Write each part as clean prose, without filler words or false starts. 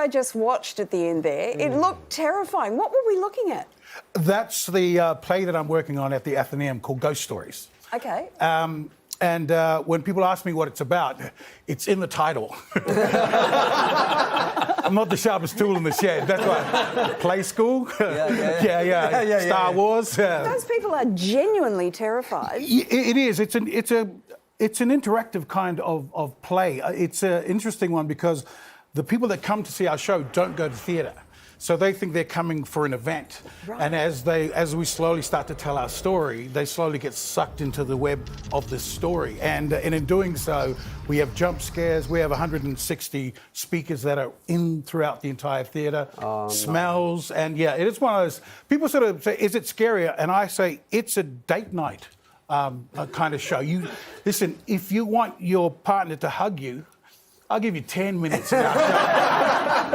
just watched at the end there. It looked terrifying. What were we looking at? That's the play that I'm working on at the Athenaeum called Ghost Stories. Okay. And when people ask me what it's about, it's in the title. I'm not the sharpest tool in the shed. That's why. Play school? Yeah. Star Wars? Those people are genuinely terrified. It is. It's an interactive kind of play. It's an interesting one because the people that come to see our show don't go to theatre. So they think they're coming for an event. Right. And as we slowly start to tell our story, they slowly get sucked into the web of this story. And in doing so, we have jump scares. We have 160 speakers that are in throughout the entire theatre, smells. And yeah, it is one of those, people sort of say, is it scarier? And I say, it's a date night kind of show. Listen, if you want your partner to hug you, I'll give you 10 minutes in our show,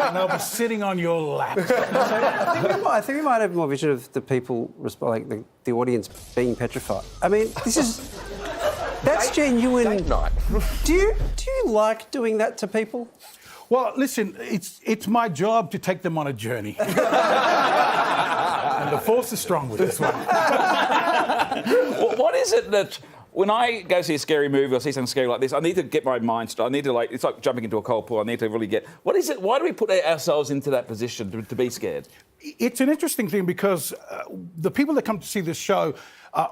and they'll be sitting on your lap. I think we might have more vision of the people, like the audience being petrified. I mean, that's genuine. Date night. Do you like doing that to people? Well, listen, it's my job to take them on a journey. And the force is strong with this one. What is it that... When I go see a scary movie or see something scary like this, I need to get my mind straight. I need to, it's like jumping into a cold pool. I need to really get... What is it? Why do we put ourselves into that position to be scared? It's an interesting thing because the people that come to see this show,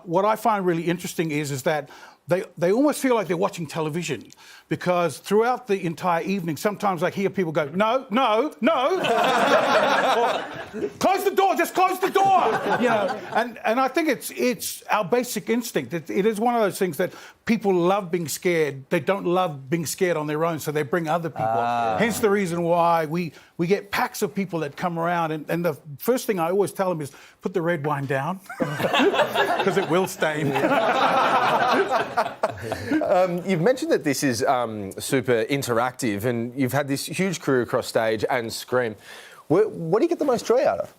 what I find really interesting is that they almost feel like they're watching television because throughout the entire evening, sometimes I hear people go, no. Or, close the door, just close the door. You know, and I think it's our basic instinct. It is one of those things that people love being scared. They don't love being scared on their own, so they bring other people. Hence the reason why we get packs of people that come around, and the first thing I always tell them is put the red wine down because it will stain. You've mentioned that this is super interactive and you've had this huge career across stage and screen. What do you get the most joy out of?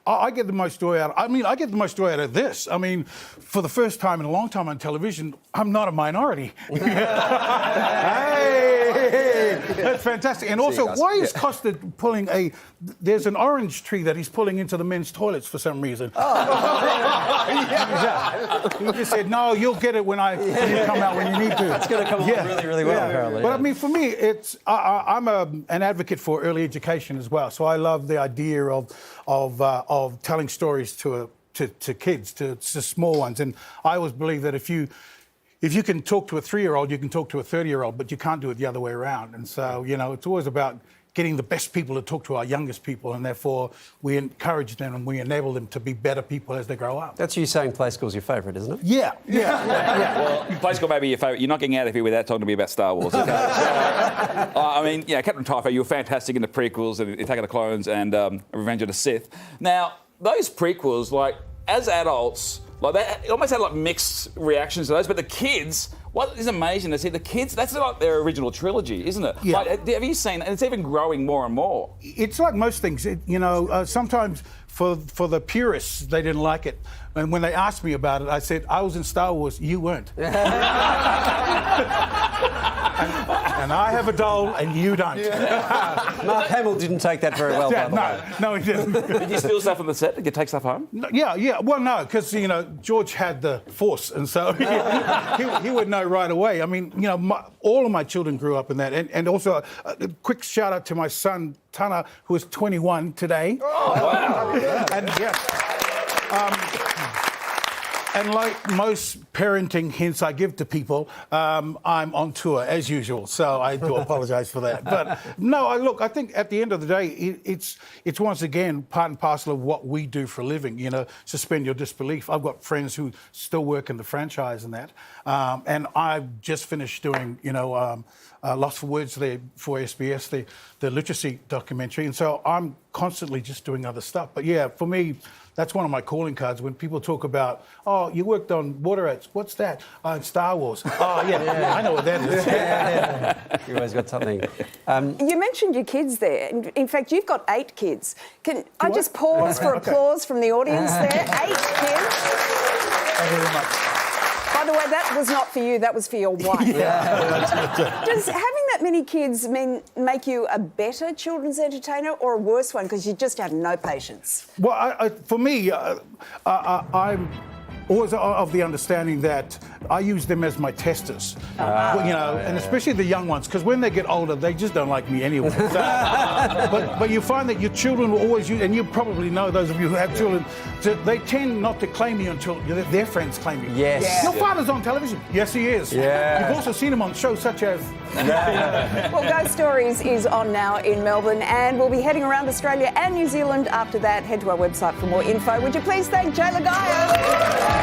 I get the most joy out of... I get the most joy out of this. I mean, for the first time in a long time on television, I'm not a minority. Hey, that's fantastic. And also, why is Costa pulling there's an orange tree that he's pulling into the men's toilets for some reason. He just said, no, you'll get it when you come out when you need to. It's going to come out really, really well, apparently. But I mean, for me, I'm an advocate for early education as well. So I love the idea of telling stories to kids, to small ones. And I always believe that if you can talk to a 3-year-old, you can talk to a 30-year-old, but you can't do it the other way around. And so, it's always about getting the best people to talk to our youngest people, and therefore we encourage them and we enable them to be better people as they grow up. That's you saying Play School's your favourite, isn't it? Yeah. Well, Play School may be your favourite. You're not getting out of here without talking to me about Star Wars. Okay? Captain Typho, you were fantastic in the prequels, and Attack of the Clones and Revenge of the Sith. Now, those prequels, as adults, they almost had mixed reactions to those, but the kids... What is amazing to see, the kids, that's like their original trilogy, isn't it? Yeah. Have you seen, and it's even growing more and more. It's like most things, sometimes for the purists, they didn't like it. And when they asked me about it, I said, I was in Star Wars, you weren't. And I have a doll and you don't. Mark Hamill didn't take that very well, by the way. No, he didn't. Did you steal stuff on the set? Did you take stuff home? No, yeah. Well, no, because, George had the Force, and so he would know right away. I mean, all of my children grew up in that. And also, a quick shout-out to my son, Tana, who is 21 today. Oh, wow. And, and like most parenting hints I give to people, I'm on tour, as usual, so I do apologise for that. But, no, I think at the end of the day, it's once again part and parcel of what we do for a living, suspend your disbelief. I've got friends who still work in the franchise and that, and I've just finished doing, Lost for Words there for SBS, the literacy documentary, and so I'm constantly just doing other stuff. But, yeah, for me... That's one of my calling cards when people talk about, oh, you worked on Water Rats. What's that? Star Wars. Oh, yeah, I know what that is. You always got something. You mentioned your kids there. In fact, you've got 8 kids. Can I just pause for applause from the audience there? 8 kids. Thank you very much. By the way, that was not for you, that was for your wife. Does having that many kids make you a better children's entertainer or a worse one because you just have no patience? Well, for me, I'm always of the understanding that I use them as my testers, and especially the young ones, because when they get older, they just don't like me anyway. So, but you find that your children will always use, and you probably know those of you who have children, they tend not to claim you until their friends claim you. Yes. Yeah. Your father's on television. Yes, he is. Yeah. You've also seen him on shows such as. Well, Ghost Stories is on now in Melbourne, and we'll be heading around Australia and New Zealand after that. Head to our website for more info. Would you please thank Jay Lagayo?